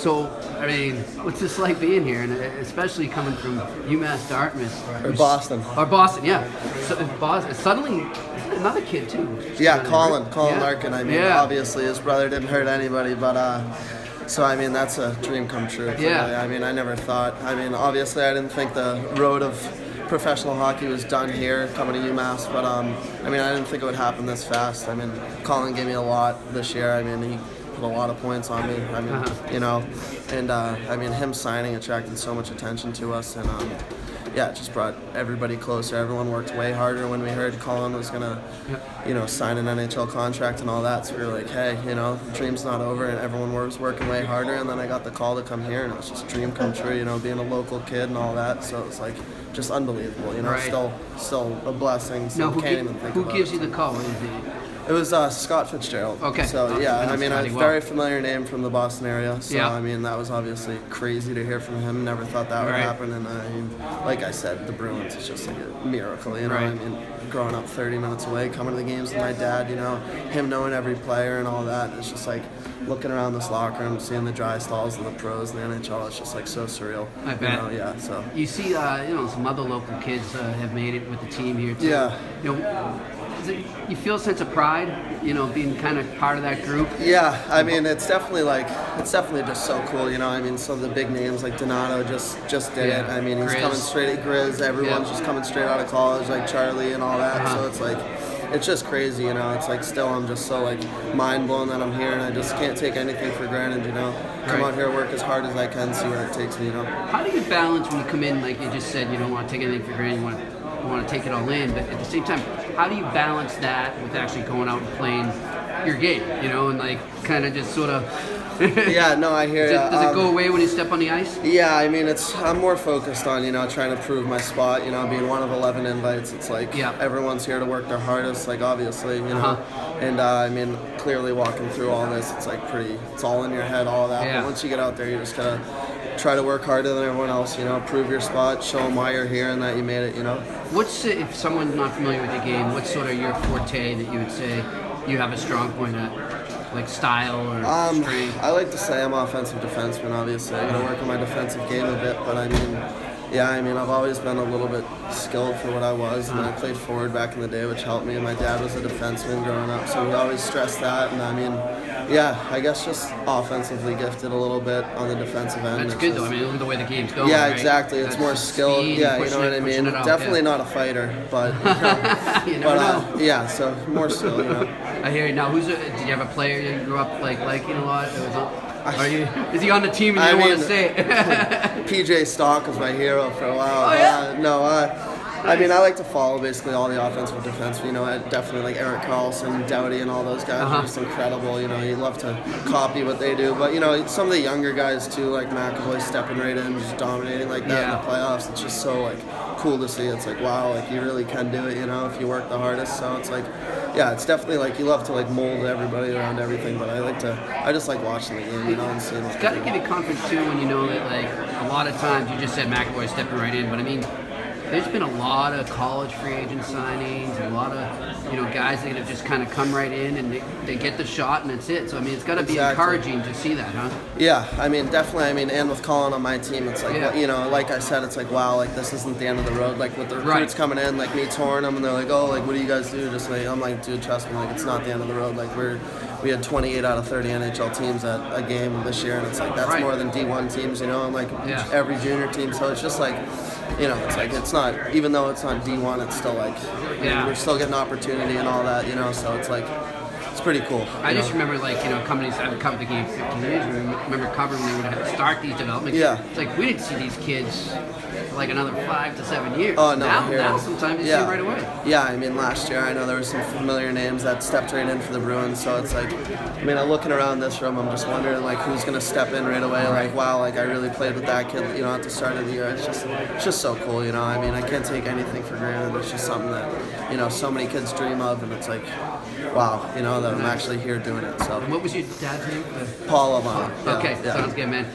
So, I mean, what's this like being here, and especially coming from UMass-Dartmouth? Or Boston. Or Boston, yeah. So, Boston. Suddenly, another kid, too. Yeah, Colin Yeah. Larkin. I mean, obviously his brother didn't hurt anybody, but so I mean, that's a dream come true. Yeah. I mean, I never thought. I mean, obviously I didn't think the road of professional hockey was done here coming to UMass, but I mean, I didn't think it would happen this fast. I mean, Colin gave me a lot this year. I mean, he put a lot of points on me. I mean, you know, and I mean, him signing attracted so much attention to us, and yeah, it just brought everybody closer. Everyone worked way harder when we heard Colin was gonna, you know, sign an NHL contract and all that. So we were like, hey, you know, the dream's not over, and everyone was working way harder. And then I got the call to come here, and it was just a dream come true. You know, being a local kid and all that. So it's like just unbelievable. You know, still a blessing. So No, can't even think about it. who gives you the call? What is it? It was Scott Fitzgerald. Okay. So yeah, I mean, a very familiar name from the Boston area. So Yeah. I mean, that was obviously crazy to hear from him. Never thought that would happen. And I mean, like I said, the Bruins is just like a miracle. You know, I mean, growing up 30 minutes away, coming to the games with my dad. You know, him knowing every player and all that. It's just like looking around this locker room, seeing the dry stalls and the pros and the NHL. It's just like so surreal. I bet. You know, yeah. So you see, you know, some other local kids have made it with the team here too. Yeah. You know, you feel a sense of pride, you know, being kind of part of that group? Yeah, I mean, it's definitely just so cool, you know. I mean, some of the big names like Donato just did it. I mean, he's coming straight at Grizz. Everyone's just coming straight out of college, like Charlie and all that. So it's like, it's just crazy, you know. It's like still I'm just so like mind blown that I'm here, and I just can't take anything for granted, you know. Come out here, work as hard as I can, see where it takes me, you know. How do you balance when you come in, like you just said, you don't want to take anything for granted, you want to take it all in, but at the same time, how do you balance that with actually going out and playing your game, you know, and like kind of just sort of Yeah, no, I hear you. Does it go away when you step on the ice? Yeah, I mean, I'm more focused on, you know, trying to prove my spot, you know, being one of 11 invites. It's like everyone's here to work their hardest, like obviously, you know, and I mean, clearly walking through all this, it's like it's all in your head, all that, but once you get out there, you just gotta try to work harder than everyone else, you know, prove your spot, show them why you're here and that you made it, you know. If someone's not familiar with the game, what's sort of your forte that you would say you have a strong point at, like style or strength? I like to say I'm an offensive defenseman, obviously. I gotta work on my defensive game a bit, but I mean, yeah, I mean, I've always been a little bit skilled for what I was, and I played forward back in the day, which helped me. And my dad was a defenseman growing up, so he always stressed that. And I mean, yeah, I guess just offensively gifted a little bit on the defensive end. That's good, though. I mean, the way the game's going. Yeah, right? exactly. It's more skill. Yeah, you know what I mean? Definitely not a fighter, but you never know. Yeah, so more skill, you know. I hear you. Now, did you have a player you grew up liking a lot? Is he on the team and you don't want to say it? PJ Stock was my hero for a while. Oh, yeah? Nice. I mean, I like to follow basically all the offensive defense. You know, I definitely like Eric Carlson, Doughty, and all those guys are just incredible. You know, you love to copy what they do. But, you know, some of the younger guys, too, like McAvoy stepping right in, just dominating like that in the playoffs. It's just so, like, cool to see. It's like, wow, like, you really can do it, you know, if you work the hardest. So it's like, yeah, it's definitely like you love to like mold everybody around everything, but I just like watching the game, you know, and seeing. It's got to give you confidence too when you know that like a lot of times you just said McAvoy stepping right in, but I mean, there's been a lot of college free agent signings, a lot of, you know, guys that have just kind of come right in and they get the shot and that's it. So I mean, it's got to be encouraging to see that, huh? Yeah, I mean, definitely. I mean, and with Colin on my team, it's like, you know, like I said, it's like, wow, like this isn't the end of the road. Like with the recruits coming in, like me touring them, and they're like, oh, like what do you guys do? Just like I'm like, dude, trust me, like it's not the end of the road. Like we had 28 out of 30 NHL teams at a game this year, and it's like that's more than D1 teams, you know, and like every junior team. So it's just like, you know, it's like it's not, even though it's not D1, it's still like, we're still getting opportunity and all that, you know. So it's like, it's pretty cool. I just remember, like, you know, I've covered the game 15 years. I remember covering when they would start these development. Yeah. It's like we didn't see these kids for like another 5 to 7 years. Oh, no. Now sometimes you see them right away. Yeah, I mean, last year I know there were some familiar names that stepped right in for the Bruins. So it's like, I mean, I'm looking around this room, I'm just wondering, like, who's going to step in right away. Like, wow, like, I really played with that kid, you know, at the start of the year. It's just so cool, you know. I mean, I can't take anything for granted. It's just something that, you know, so many kids dream of, and it's like, wow, you know, that I'm actually here doing it. So. And what was your dad's name? Paul Albano. Okay, sounds good, man.